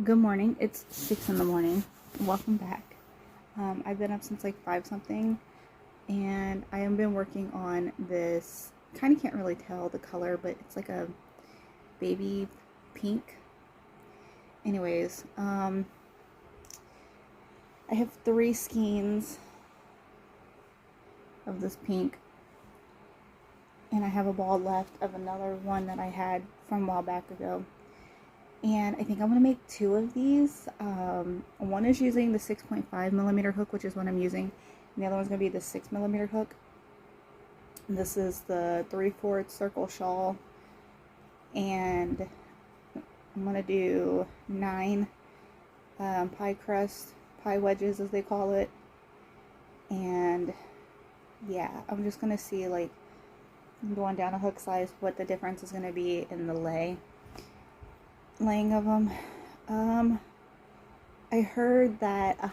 Good morning. It's 6 in the morning. Welcome back. I've been up since like 5 something, and I have been working on this. Kind of can't really tell the color, but it's like a baby pink. Anyways, I have 3 skeins of this pink, and I have a ball left of another one that I had from a while back ago. And I think I'm going to make 2 of these. One is using the 6.5 millimeter hook, which is what I'm using. And the other one's going to be the 6 millimeter hook. And this is the 3/4 circle shawl. And I'm going to do 9 pie crust, pie wedges as they call it. And yeah, I'm just going to see, like, going down a hook size, what the difference is going to be in the laying of them. I heard that I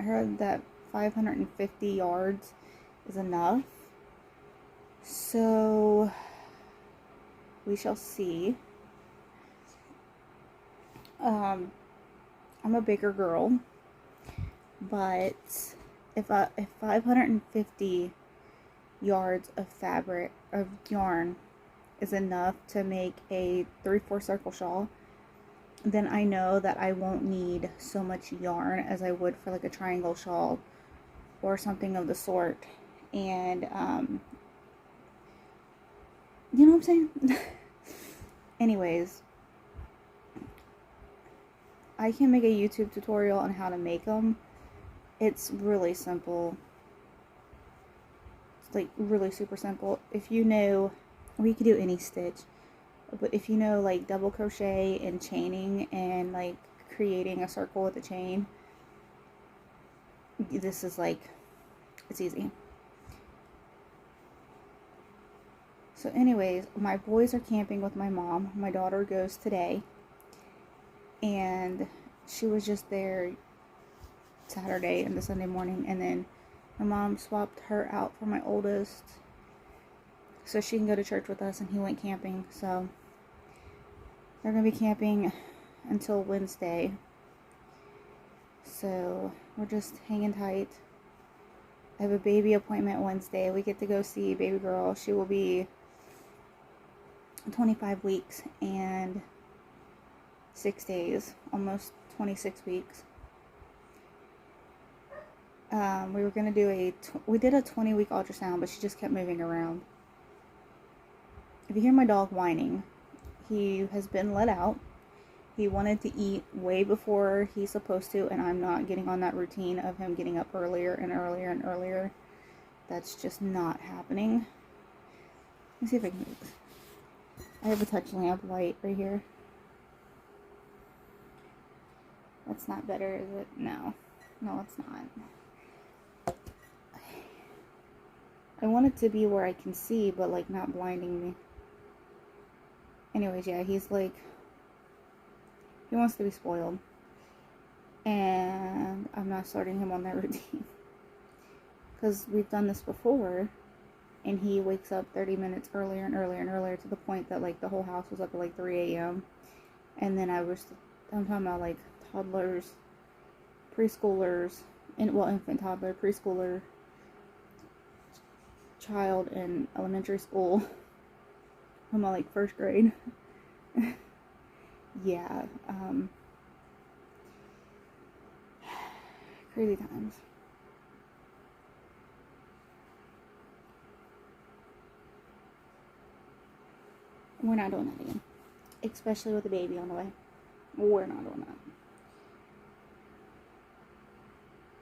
heard that 550 yards is enough. So we shall see. I'm a bigger girl, but if 550 yards of yarn is enough to make a 3/4 circle shawl, then I know that I won't need so much yarn as I would for like a triangle shawl or something of the sort. And you know what I'm saying? Anyways, I can make a YouTube tutorial on how to make them. It's really simple. It's like really super simple. If you know, we could do any stitch, but if you know like double crochet and chaining and like creating a circle with a chain, this is like, it's easy. So anyways, my boys are camping with my mom. My daughter goes today, and she was just there Saturday and the Sunday morning, and then my mom swapped her out for my oldest so she can go to church with us, and he went camping. So they're going to be camping until Wednesday. So we're just hanging tight. I have a baby appointment Wednesday. We get to go see baby girl. She will be 25 weeks and 6 days, almost 26 weeks. We were going to do we did a 20-week ultrasound, but she just kept moving around. If you hear my dog whining, he has been let out. He wanted to eat way before he's supposed to, and I'm not getting on that routine of him getting up earlier and earlier and earlier. That's just not happening. Let me see if I can move. I have a touch lamp light right here. That's not better, is it? No. No, it's not. I want it to be where I can see, but like not blinding me. Anyways, yeah, he's like, he wants to be spoiled. And I'm not starting him on that routine. Because we've done this before, and he wakes up 30 minutes earlier and earlier and earlier, to the point that like the whole house was up at like 3 a.m. And then I'm talking about like toddlers, preschoolers, infant, toddler, preschooler, child in elementary school. I'm at like 1st grade. Yeah, crazy times. We're not doing that again. Especially with a baby on the way. We're not doing that.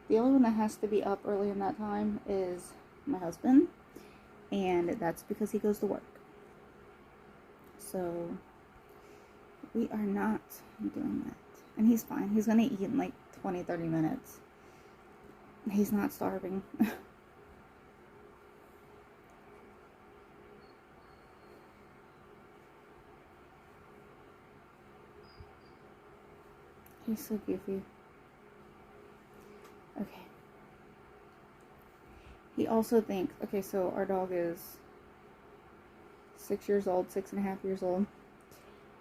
The only one that has to be up early in that time is my husband. And that's because he goes to work. So we are not doing that. And he's fine. He's going to eat in like 20-30 minutes. He's not starving. He's so goofy. Okay. He also thinks, okay, so our dog is 6 years old, 6.5 years old.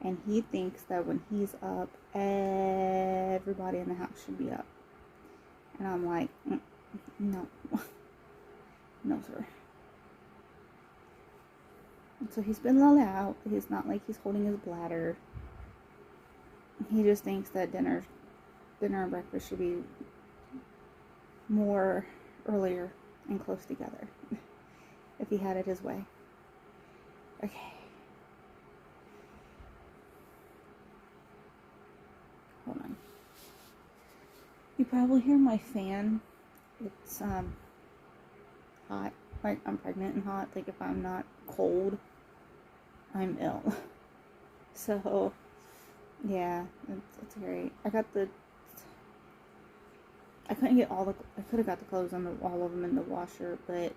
And he thinks that when he's up, everybody in the house should be up. And I'm like, no. No, sir. And so he's been let out. He's not like he's holding his bladder. He just thinks that dinner and breakfast should be more earlier and close together. If he had it his way. Okay. Hold on. You probably hear my fan. It's hot. Like I'm pregnant and hot. Like if I'm not cold, I'm ill. So yeah, it's great. I couldn't get I could have got the clothes all of them in the washer, but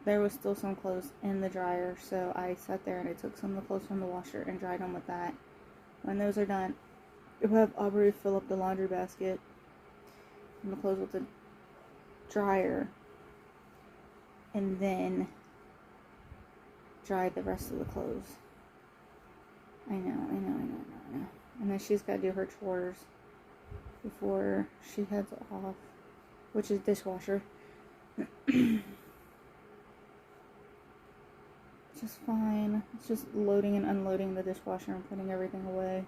there was still some clothes in the dryer, so I sat there and I took some of the clothes from the washer and dried them with that. When those are done, I'll have Aubrey fill up the laundry basket and the clothes with the dryer, and then dry the rest of the clothes. I know. And then she's got to do her chores before she heads off, which is dishwasher. Just fine. It's just loading and unloading the dishwasher and putting everything away.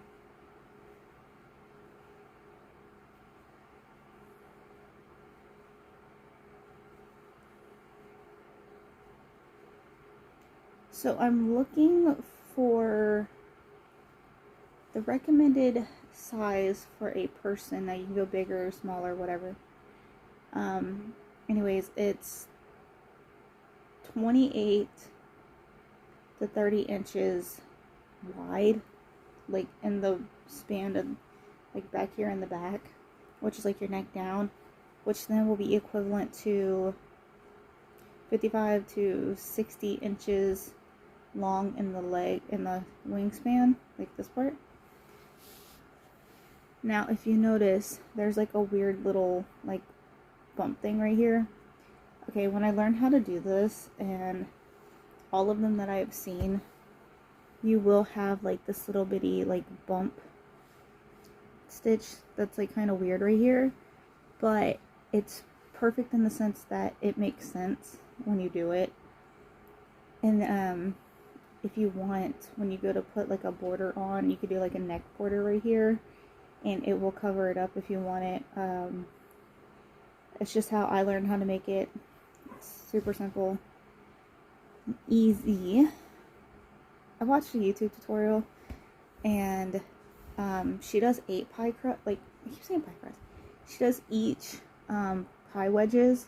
So I'm looking for the recommended size for a person. Now you can go bigger or smaller, whatever. Anyways, it's 28 to 30 inches wide, like in the span of, like back here in the back, which is like your neck down, which then will be equivalent to 55 to 60 inches long in the leg, in the wingspan, like this part. Now, if you notice, there's like a weird little like bump thing right here. Okay, when I learned how to do this, and all of them that I have seen, you will have like this little bitty like bump stitch that's like kind of weird right here, but it's perfect in the sense that it makes sense when you do it. And if you want, when you go to put like a border on, you could do like a neck border right here, and it will cover it up if you want it. It's just how I learned how to make it. It's super simple, easy. I watched a YouTube tutorial, and she does 8 pie crust, like, I keep saying pie crust. She does each pie wedges,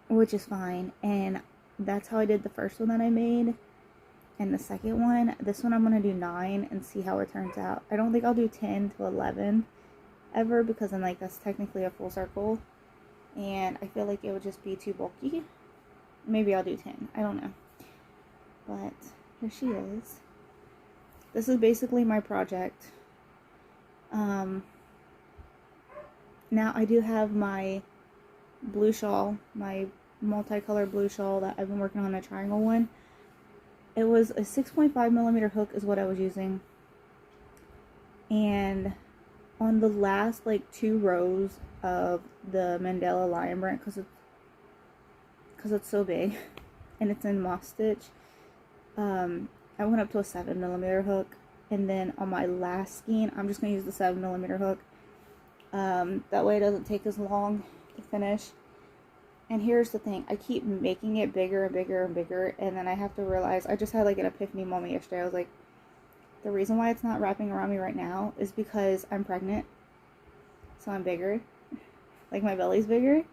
which is fine, and that's how I did the first one that I made. And the second one, this one I'm going to do 9 and see how it turns out. I don't think I'll do 10 to 11 ever, because then like that's technically a full circle, and I feel like it would just be too bulky. Maybe I'll do 10. I don't know. But here she is. This is basically my project. Now I do have my blue shawl, my multicolored blue shawl that I've been working on, a triangle one. It was a 6.5 millimeter hook is what I was using. And on the last like 2 rows of the Mandela Lion Brand, because it's so big and it's in moss stitch, I went up to a 7 millimeter hook. And then on my last skein, I'm just going to use the 7 millimeter hook. That way it doesn't take as long to finish. And here's the thing, I keep making it bigger and bigger and bigger, and then I have to realize, I just had like an epiphany moment yesterday. I was like, the reason why it's not wrapping around me right now is because I'm pregnant, so I'm bigger, like my belly's bigger.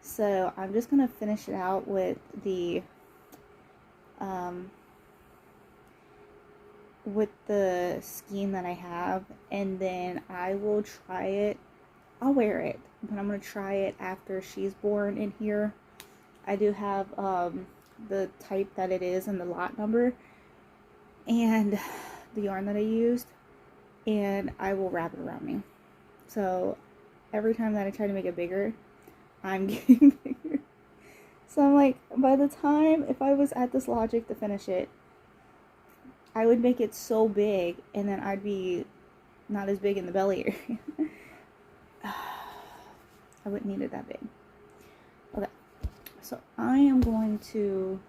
So I'm just going to finish it out with the skein that I have, and then I will try it. I'll wear it, but I'm going to try it after she's born in here. I do have the type that it is and the lot number and the yarn that I used, and I will wrap it around me. So every time that I try to make it bigger, I'm getting bigger. So I'm like, by the time, if I was at this logic to finish it, I would make it so big, and then I'd be not as big in the belly area. I wouldn't need it that big. Okay, so I am going to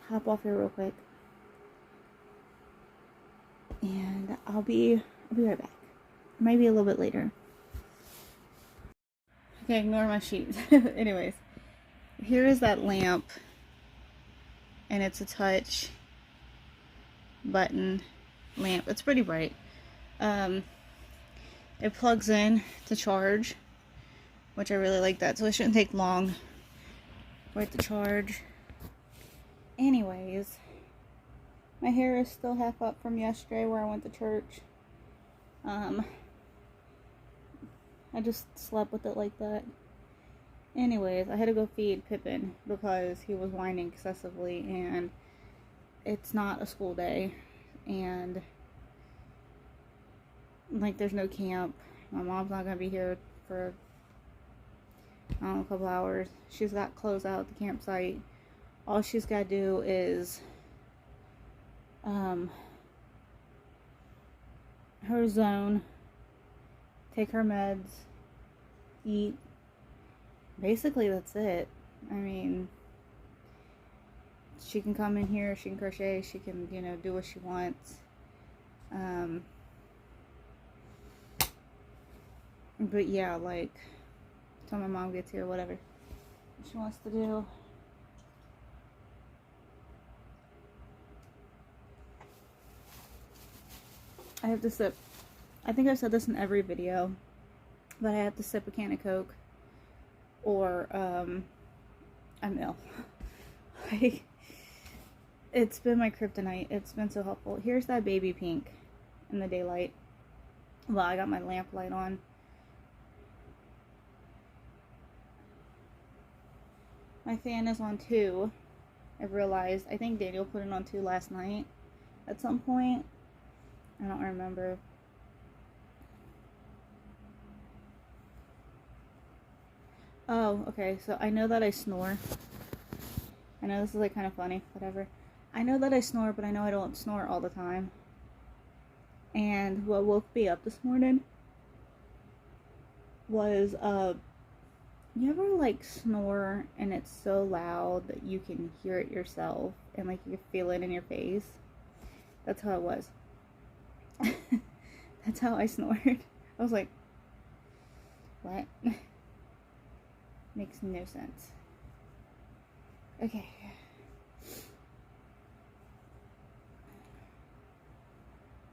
hop off here real quick, and I'll be right back. Maybe a little bit later. Okay, ignore my sheet. Anyways, here is that lamp, and it's a touch button lamp. It's pretty bright. It plugs in to charge, which I really like that, so it shouldn't take long for it to charge. Anyways, my hair is still half up from yesterday where I went to church. I just slept with it like that. Anyways, I had to go feed Pippin because he was whining excessively, and it's not a school day, and like there's no camp. My mom's not gonna be here for I don't know, a couple hours. She's got clothes out at the campsite. All she's got to do is her zone, take her meds, eat. Basically that's it. I mean, she can come in here, she can crochet, she can, you know, do what she wants. But yeah, like, until my mom gets here, whatever she wants to do. I have to sip, I think I've said this in every video, but I have to sip a can of Coke or I'm ill. Like, it's been my kryptonite. It's been so helpful. Here's that baby pink in the daylight. Well, I got my lamp light on. My fan is on 2. I realized, I think Daniel put it on 2 last night at some point. I don't remember. Oh, okay, so I know that I snore. I know this is like kind of funny, whatever. I know that I snore, but I know I don't snore all the time. And what woke me up this morning was, you ever like snore and it's so loud that you can hear it yourself and like you can feel it in your face? That's how it was. That's how I snored. I was like, what? Makes no sense. Okay.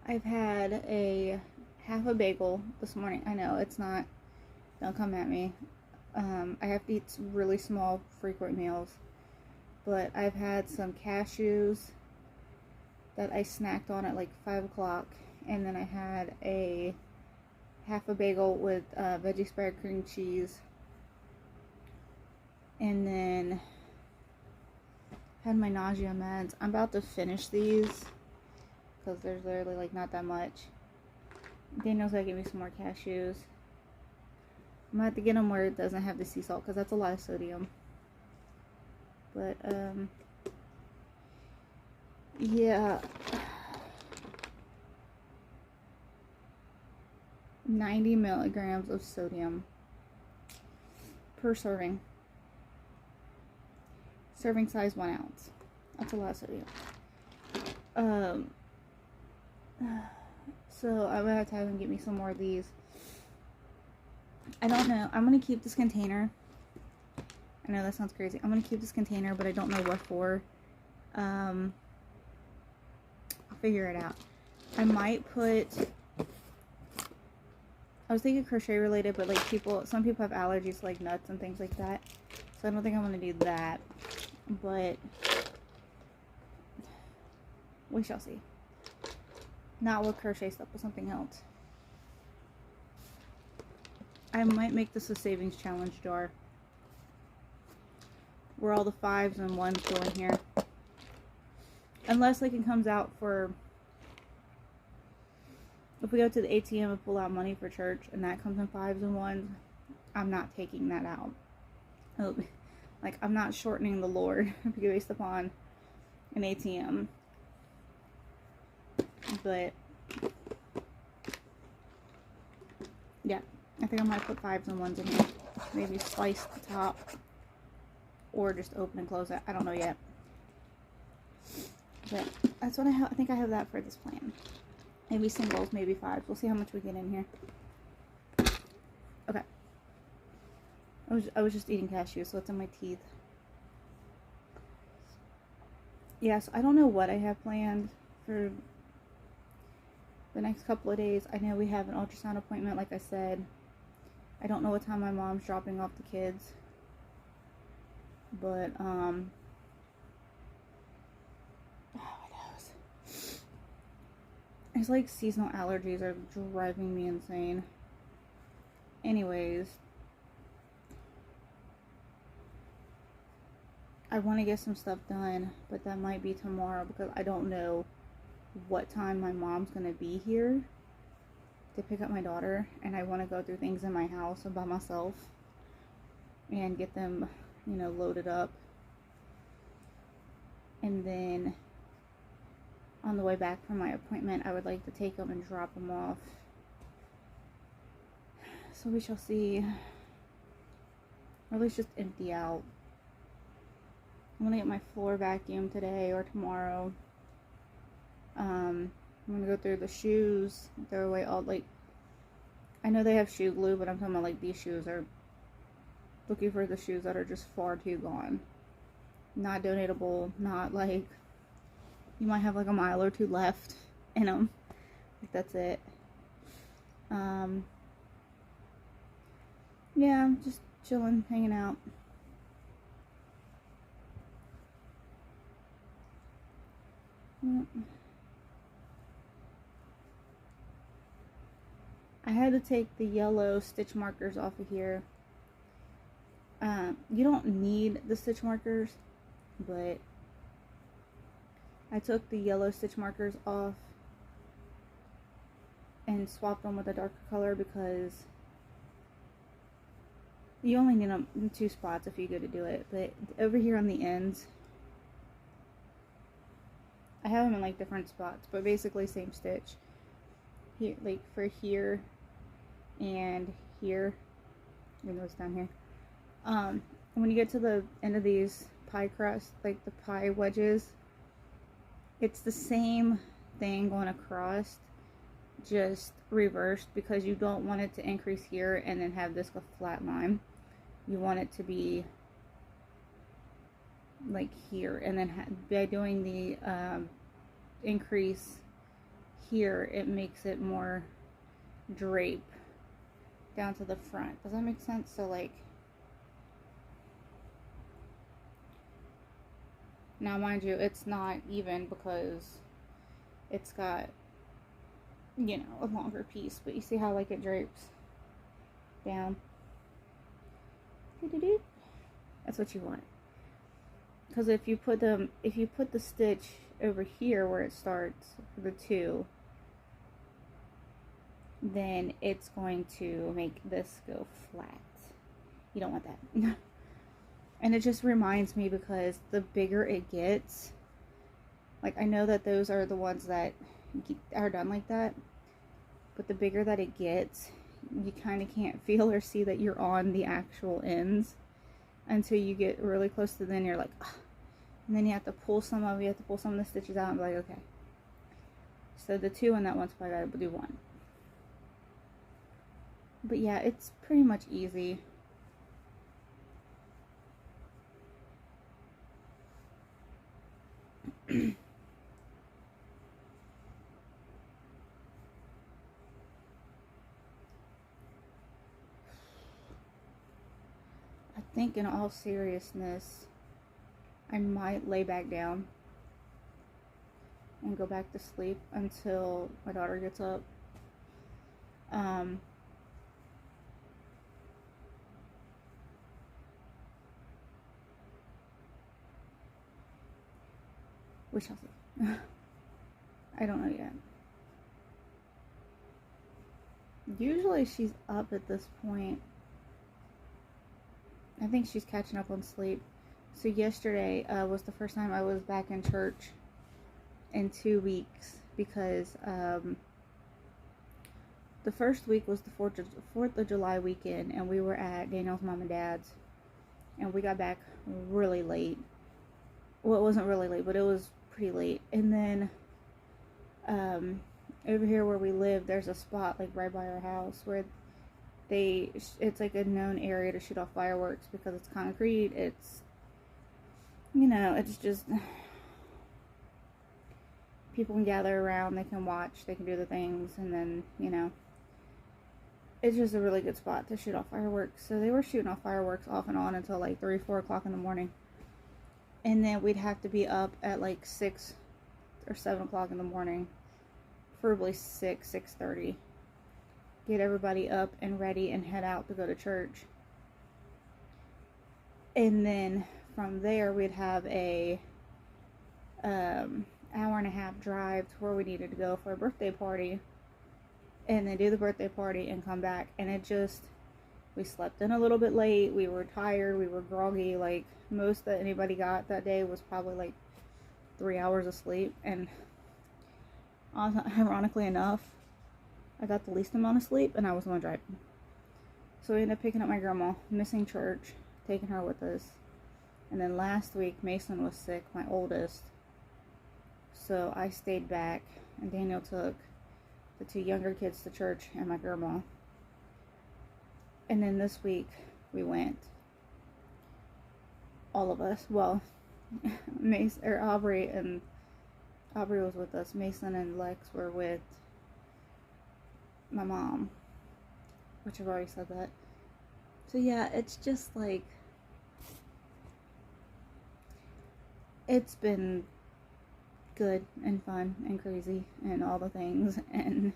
I've had a half a bagel this morning. I know it's not, don't come at me. I have to eat really small, frequent meals. But I've had some cashews that I snacked on at like 5 o'clock. And then I had a half a bagel with veggie spread, cream cheese. And then had my nausea meds. I'm about to finish these because there's literally like not that much. Daniel's gonna give me some more cashews. I'm gonna have to get them where it doesn't have the sea salt because that's a lot of sodium. But yeah, 90 milligrams of sodium per serving. Serving size 1 ounce. That's a lot of sodium. So I'm gonna have to have him get me some more of these. I don't know. I'm gonna keep this container. I know that sounds crazy. I'm gonna keep this container, but I don't know what for. I'll figure it out. I might put, I was thinking crochet related, but like some people have allergies to like nuts and things like that. So I don't think I'm gonna do that. But we shall see. Not with crochet stuff, but something else. I might make this a savings challenge jar where all the 5s and 1s go in here. Unless like it comes out for, if we go to the ATM and pull out money for church and that comes in 5s and 1s, I'm not taking that out. Like, I'm not shortening the Lord based upon an ATM. But yeah, I think I might put 5s and 1s in here. Maybe slice the top or just open and close it. I don't know yet. But that's what I have. I think I have that for this plan. Maybe singles, maybe 5s. We'll see how much we get in here. Okay. I was just eating cashews, so it's in my teeth. Yeah, so I don't know what I have planned for the next couple of days. I know we have an ultrasound appointment, like I said. I don't know what time my mom's dropping off the kids. But, oh, my nose. It's like seasonal allergies are driving me insane. Anyways, I want to get some stuff done, but that might be tomorrow because I don't know what time my mom's going to be here to pick up my daughter, and I want to go through things in my house by myself and get them, you know, loaded up. And then on the way back from my appointment, I would like to take them and drop them off. So we shall see. Or at least just empty out. I'm gonna get my floor vacuumed today or tomorrow. I'm gonna go through the shoes, throw away all, like, I know they have shoe glue, but I'm talking about, like, these shoes are, looking for the shoes that are just far too gone. Not donatable, not, like, you might have, like, a mile or two left in them. Like, that's it. Yeah, just chilling, hanging out. I had to take the yellow stitch markers off of here. You don't need the stitch markers, but I took the yellow stitch markers off and swapped them with a darker color because you only need them in 2 spots if you go to do it. But over here on the ends, I have them in like different spots, but basically same stitch. Here, like for here and here, even though it's down here. When you get to the end of these pie crust, like the pie wedges, it's the same thing going across, just reversed, because you don't want it to increase here and then have this go flat line. You want it to be like here, and then by doing the increase here, it makes it more drape down to the front. Does that make sense? So like, now mind you, it's not even because it's got, you know, a longer piece, but you see how like it drapes down. That's what you want. Because if you put the stitch over here where it starts, the 2, then it's going to make this go flat. You don't want that. And it just reminds me, because the bigger it gets, like I know that those are the ones that are done like that, but the bigger that it gets, you kind of can't feel or see that you're on the actual ends until you get really close to the end. You're like, ugh. And then you have to pull some of the stitches out and be like, okay. So the 2 on that one spot, I gotta do 1. But yeah, it's pretty much easy. I think in all seriousness, I might lay back down and go back to sleep until my daughter gets up. We shall see. I don't know yet. Usually she's up at this point. I think she's catching up on sleep. So yesterday was the first time I was back in church in 2 weeks, because the first week was the 4th of July weekend, and we were at Daniel's mom and dad's, and we got back really late. Well, it wasn't really late, but it was pretty late. And then over here where we live, there's a spot like right by our house where it's like a known area to shoot off fireworks, because it's concrete. It's, it's just, people can gather around, they can watch, they can do the things, and then, it's just a really good spot to shoot off fireworks. So they were shooting off fireworks off and on until like 3, 4 o'clock in the morning. And then we'd have to be up at like 6 or 7 o'clock in the morning, preferably 6:30. Get everybody up and ready and head out to go to church. And then from there we'd have a hour and a half drive to where we needed to go for a birthday party, and then do the birthday party and come back. And we slept in a little bit late, we were tired, we were groggy. Like, most that anybody got that day was probably like 3 hours of sleep, and ironically enough, I got the least amount of sleep, and I was the one driving. So we ended up picking up my grandma, missing church, taking her with us. And then last week, Mason was sick, my oldest. So I stayed back, and Daniel took the 2 younger kids to church and my grandma. And then this week, we went. All of us. Well, Aubrey was with us. Mason and Lex were with my mom, which I've already said that. So yeah, it's just like, it's been good and fun and crazy and all the things, and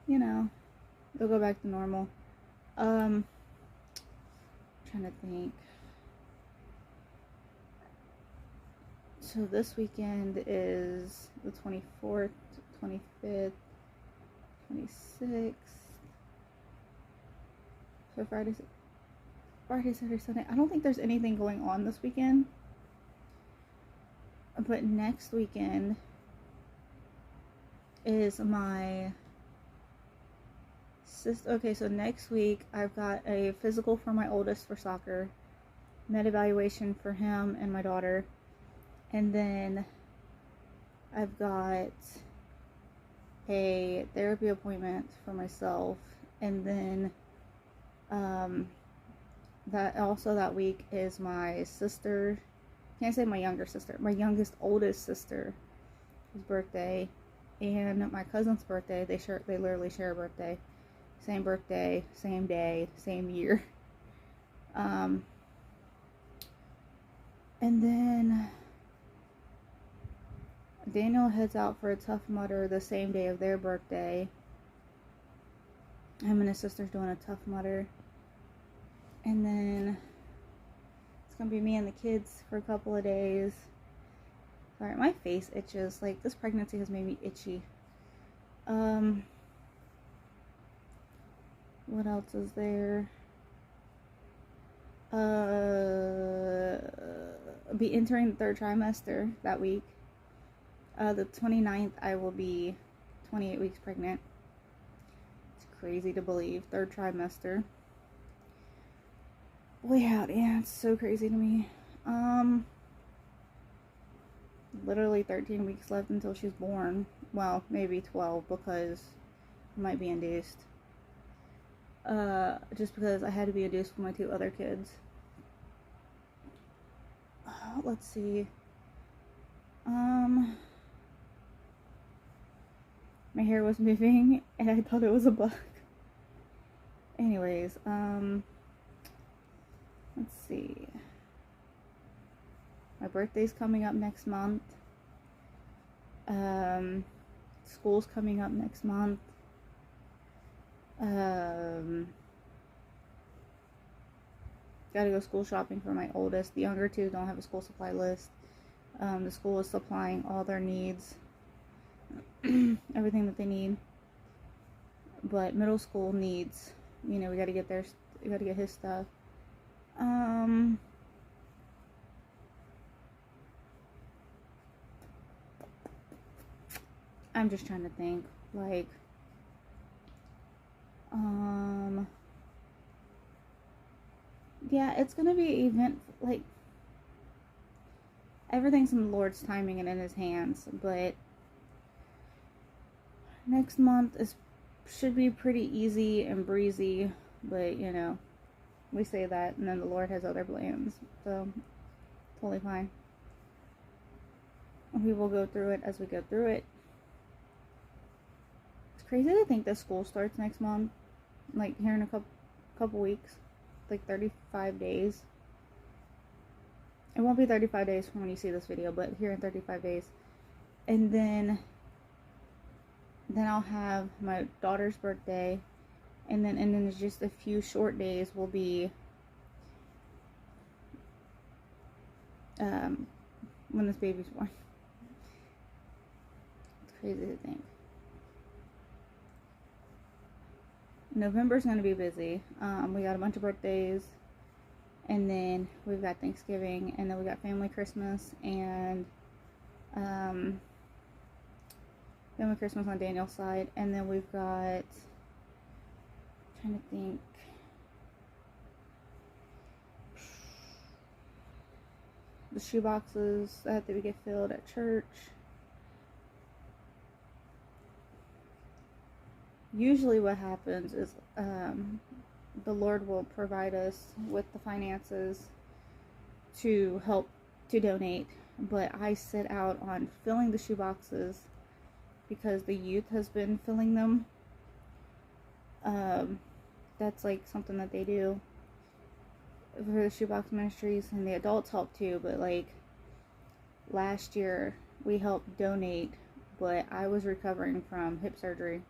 it'll go back to normal. Trying to think. So this weekend is the 24th, 25th, 26th. So Friday, Saturday, Sunday. I don't think there's anything going on this weekend. But next weekend is my sister. Okay, so next week I've got a physical for my oldest for soccer, med evaluation for him and my daughter, and then I've got a therapy appointment for myself, and then that week is my sister. Can't say my younger sister. My oldest sister's birthday, and my cousin's birthday. They literally share a birthday. Same birthday, same day, same year. And then Daniel heads out for a Tough Mudder the same day of their birthday. Him and his sister's doing a Tough Mudder. And then it's gonna be me and the kids for a couple of days. Sorry, my face itches. Like, this pregnancy has made me itchy. What else is there? I'll be entering the 3rd trimester that week. The 29th, I will be 28 weeks pregnant. It's crazy to believe. 3rd trimester. Way out, yeah, it's so crazy to me. Literally 13 weeks left until she's born. Well, maybe 12, because I might be induced. Just because I had to be induced for my 2 other kids. Let's see. My hair was moving, and I thought it was a bug. Anyways, let's see. My birthday's coming up next month. School's coming up next month. Gotta go school shopping for my oldest. The younger 2 don't have a school supply list. The school is supplying all their needs. Everything that they need. But middle school needs, we gotta get his stuff. I'm just trying to think, like, yeah, it's gonna be event, like, everything's in the Lord's timing and in His hands, but next month should be pretty easy and breezy, but, you know, we say that, and then the Lord has other plans, so, totally fine. We will go through it as we go through it. It's crazy to think that school starts next month, like, here in a couple weeks, like, 35 days. It won't be 35 days from when you see this video, but here in 35 days. And then I'll have my daughter's birthday, and then just a few short days will be when this baby's born. It's crazy to think. November's going to be busy. We got a bunch of birthdays, and then we've got Thanksgiving, and then we got family Christmas, and family Christmas on Daniel's side, and then we've got, trying to think, the shoe boxes that we get filled at church. Usually what happens is the Lord will provide us with the finances to help to donate, but I sit out on filling the shoe boxes because the youth has been filling them. That's like something that they do for the shoebox ministries, and the adults help too, but like last year we helped donate, but I was recovering from hip surgery,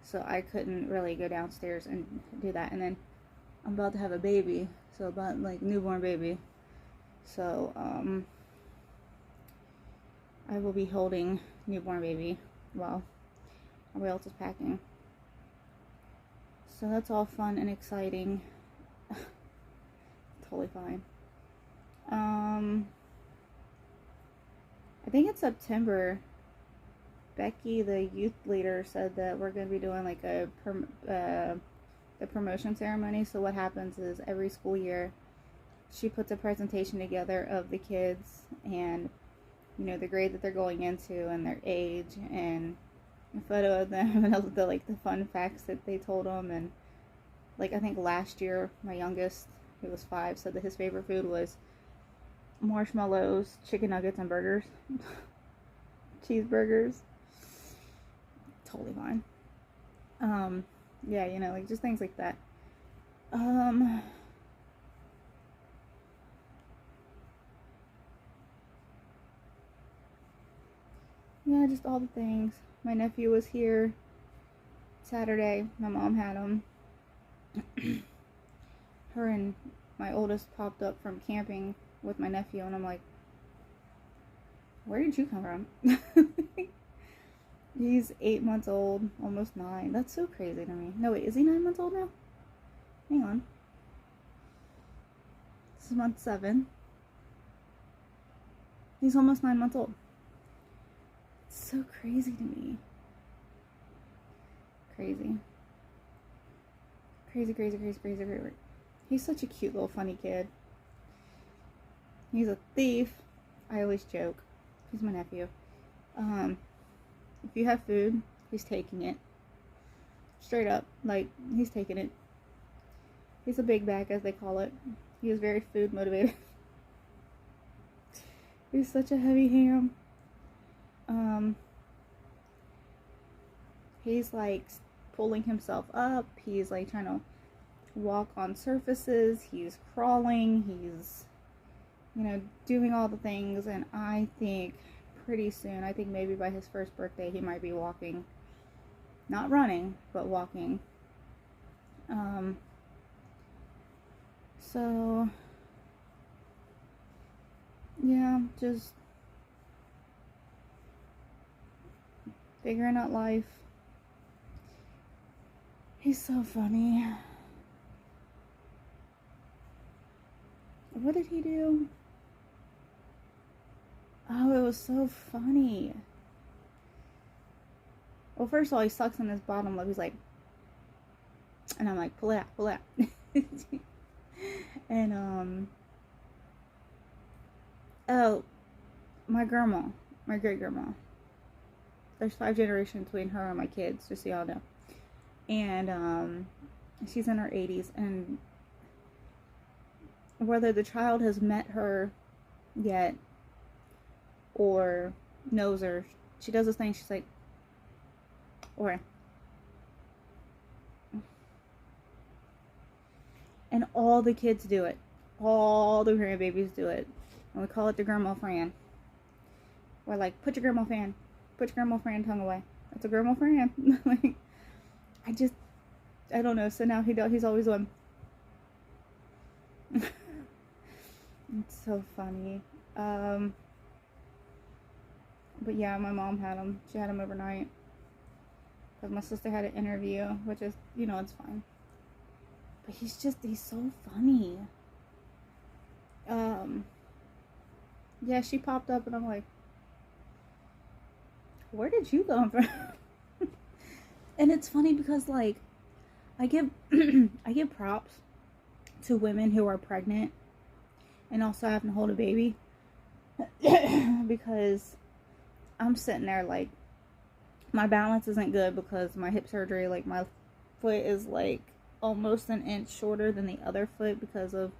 so I couldn't really go downstairs and do that. And then I'm about to have a baby, so about like newborn baby, so I will be holding newborn baby while everybody else is packing. So that's all fun and exciting. Totally fine. I think in September, Becky, the youth leader, said that we're going to be doing like the promotion ceremony. So what happens is every school year, she puts a presentation together of the kids and, you know, the grade that they're going into and their age and a photo of them and the fun facts that they told them. And like, I think last year, my youngest, who was 5, said that his favorite food was marshmallows, chicken nuggets, and burgers. Cheeseburgers. Totally fine. Yeah, you know, like just things like that. Yeah, just all the things. My nephew was here Saturday. My mom had him. Her and my oldest popped up from camping with my nephew, and I'm like, where did you come from? He's 8 months old, almost 9. That's so crazy to me. No, wait, is he 9 months old now? Hang on. This is month 7. He's almost 9 months old. It's so crazy to me. Crazy. Crazy, crazy, crazy, crazy, crazy. He's such a cute little funny kid. He's a thief. I always joke. He's my nephew. If you have food, he's taking it. Straight up. Like, he's taking it. He's a big bag, as they call it. He is very food motivated. He's such a heavy ham. He's like pulling himself up. He's like trying to walk on surfaces. He's crawling. He's, you know, doing all the things. And I think pretty soon, I think maybe by his first birthday, he might be walking. Not running, but walking. So, yeah, just figuring out life. He's so funny. What did he do? Oh, it was so funny. Well, first of all, he sucks on his bottom lip. He's like, and I'm like, pull it out, pull it out. And, oh, my grandma, my great grandma. There's 5 generations between her and my kids, just so y'all know. And, she's in her 80s, and whether the child has met her yet or knows her, she does this thing, she's like, or, and all the kids do it. All the grandbabies do it. And we call it the grandma Fran. We're like, put your grandma Fran tongue away. That's a grandma Fran. Like, I don't know. So now he's always on. It's so funny. But yeah, my mom had him. She had him overnight. Because my sister had an interview, which is, it's fine. But he's so funny. Yeah, she popped up and I'm like, where did you come from? And it's funny because, like, I give props to women who are pregnant and also having to hold a baby. Because I'm sitting there like, my balance isn't good because my hip surgery, like, my foot is like almost an inch shorter than the other foot because of,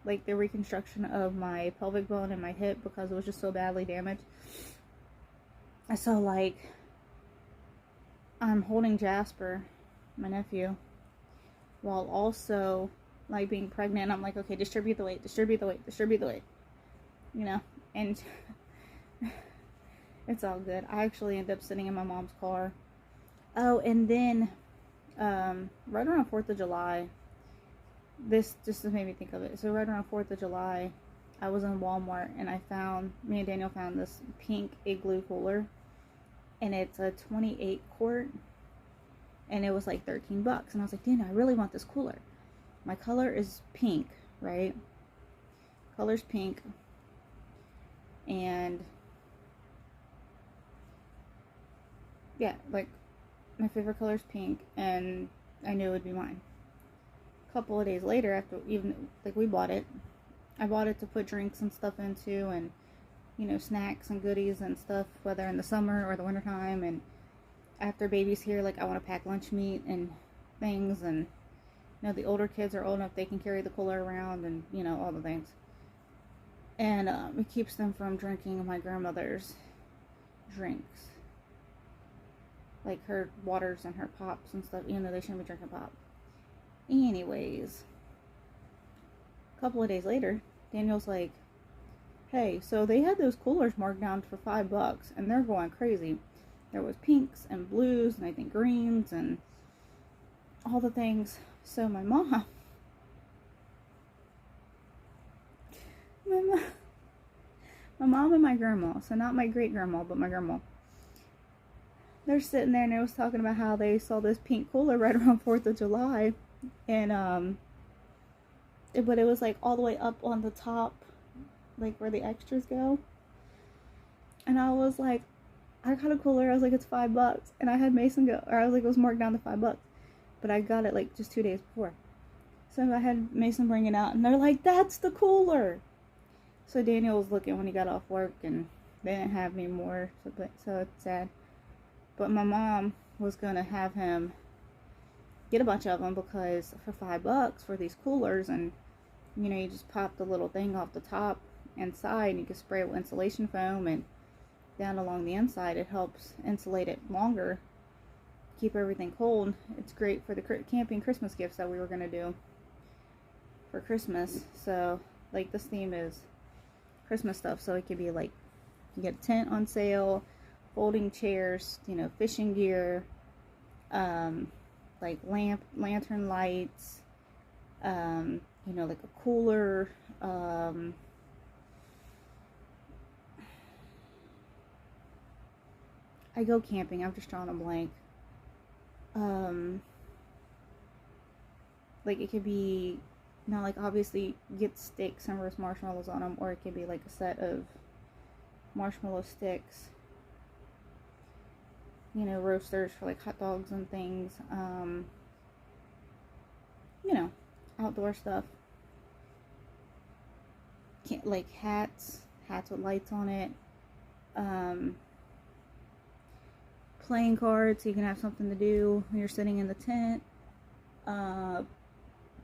like, the reconstruction of my pelvic bone and my hip because it was just so badly damaged. So, like, I'm holding Jasper, my nephew, while also, like, being pregnant. I'm like, okay, distribute the weight, and it's all good. I actually end up sitting in my mom's car. Oh, and then, right around 4th of July, this just made me think of it. So right around 4th of July, I was in Walmart and me and Daniel found this pink igloo cooler. And it's a 28 quart. And it was like $13. And I was like, Daniel, I really want this cooler. My color is pink, right? Color's pink. And yeah, like, my favorite color is pink. And I knew it would be mine. Couple of days later, after we bought it, I bought it to put drinks and stuff into, and snacks and goodies and stuff, whether in the summer or the winter time. And after baby's here, like, I want to pack lunch meat and things, and the older kids are old enough they can carry the cooler around, and all the things, and it keeps them from drinking my grandmother's drinks, like her waters and her pops and stuff, even though they shouldn't be drinking pop. Anyways, a couple of days later, Daniel's like, hey, so they had those coolers marked down for $5 and they're going crazy. There was pinks and blues and I think greens and all the things. So my mom and my grandma, so not my great grandma, but my grandma, they're sitting there and they was talking about how they saw this pink cooler right around 4th of July. And, but it was like all the way up on the top, like where the extras go. And I was like, I got a cooler. I was like, it's $5. And I had Mason go, or I was like, it was marked down to $5. But I got it like just 2 days before. So I had Mason bring it out and they're like, that's the cooler. So Daniel was looking when he got off work and they didn't have any more. So it's sad. But my mom was going to have him get a bunch of them because for $5 for these coolers, and you just pop the little thing off the top and side and you can spray it with insulation foam, and down along the inside it helps insulate it longer, keep everything cold. It's great for the camping Christmas gifts that we were going to do for Christmas. So like this theme is Christmas stuff, so it could be like you get a tent on sale, folding chairs, fishing gear, like lantern lights, like a cooler, I go camping, I'm just drawing a blank, like it could be, like obviously get sticks and roast marshmallows on them, or it could be like a set of marshmallow sticks, roasters for like hot dogs and things. Outdoor stuff. Like hats with lights on it. Playing cards so you can have something to do when you're sitting in the tent.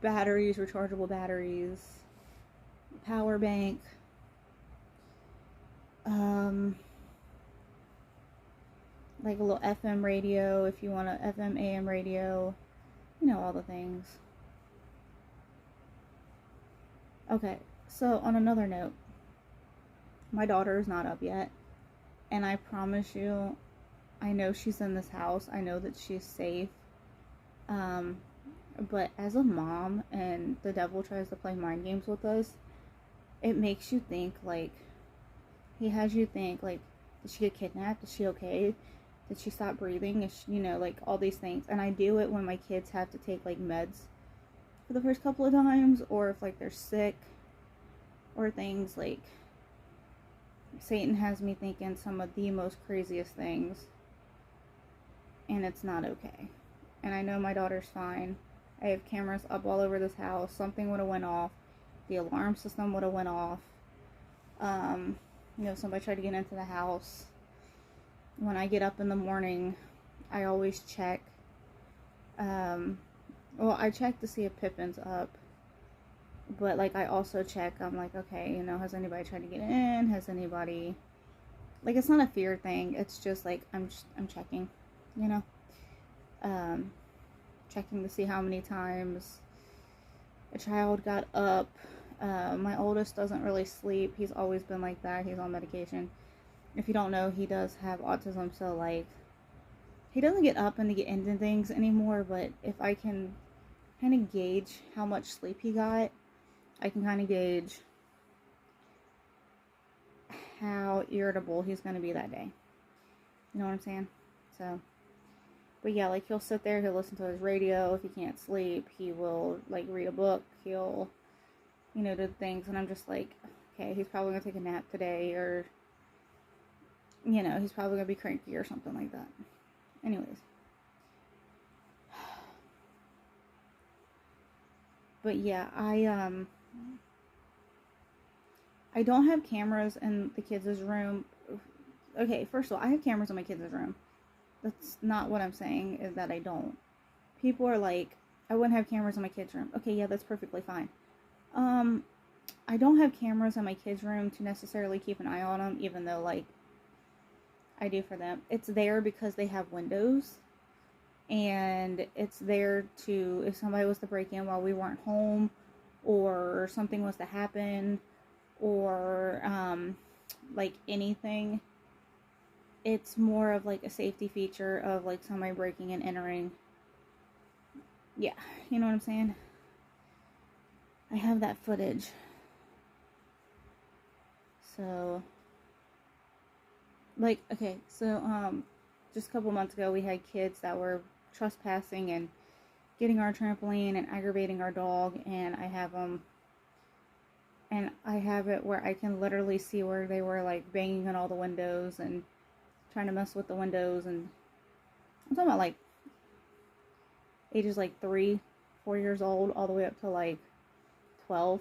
Batteries, rechargeable batteries. Power bank. Like a little FM radio if you want a FM AM radio. All the things. Okay, so on another note, my daughter is not up yet, and I promise you, I know she's in this house, I know that she's safe, but as a mom, and the devil tries to play mind games with us, it makes you think, like, he has you think, like, did she get kidnapped? Is she okay? Did she stop breathing? Is she, like, all these things, and I do it when my kids have to take, like, meds for the first couple of times, or if, like, they're sick, or things, like, Satan has me thinking some of the most craziest things, and it's not okay. And I know my daughter's fine. I have cameras up all over this house. Something would have went off. The alarm system would have went off. Somebody tried to get into the house. When I get up in the morning, I always check. I check to see if Pippin's up. But, like, I also check. I'm like, okay, has anybody tried to get in? Has anybody... Like, it's not a fear thing. It's just, like, I'm checking, checking to see how many times a child got up. My oldest doesn't really sleep. He's always been like that. He's on medication. If you don't know, he does have autism, so, like, he doesn't get up and to get into things anymore, but if I can kind of gauge how much sleep he got, I can kind of gauge how irritable he's going to be that day. You know what I'm saying? So, but yeah, like, he'll sit there, he'll listen to his radio. If he can't sleep, he will, like, read a book. He'll, do things, and I'm just like, okay, he's probably going to take a nap today, or, he's probably going to be cranky or something like that. Anyways. But yeah, I don't have cameras in the kids' room. Okay, first of all, I have cameras in my kids' room. That's not what I'm saying, is that I don't. People are like, I wouldn't have cameras in my kids' room. Okay, yeah, that's perfectly fine. I don't have cameras in my kids' room to necessarily keep an eye on them, even though, like, I do for them. It's there because they have windows. And it's there to, if somebody was to break in while we weren't home, or something was to happen, or, like, anything, it's more of, like, a safety feature of, like, somebody breaking and entering. Yeah, you know what I'm saying? I have that footage. So, like, okay, so, just a couple months ago, we had kids that were trespassing and getting our trampoline and aggravating our dog, and I have them, and I have it where I can literally see where they were, like, banging on all the windows and trying to mess with the windows, and I'm talking about, like, ages, like, 3, 4 years old, all the way up to, like, 12,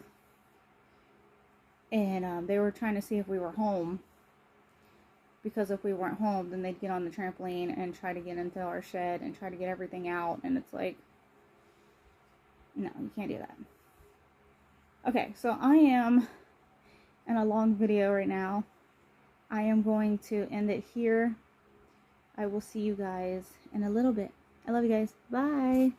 and, they were trying to see if we were home, because if we weren't home, then they'd get on the trampoline and try to get into our shed and try to get everything out. And it's like, no, you can't do that. Okay, so I am in a long video right now. I am going to end it here. I will see you guys in a little bit. I love you guys. Bye.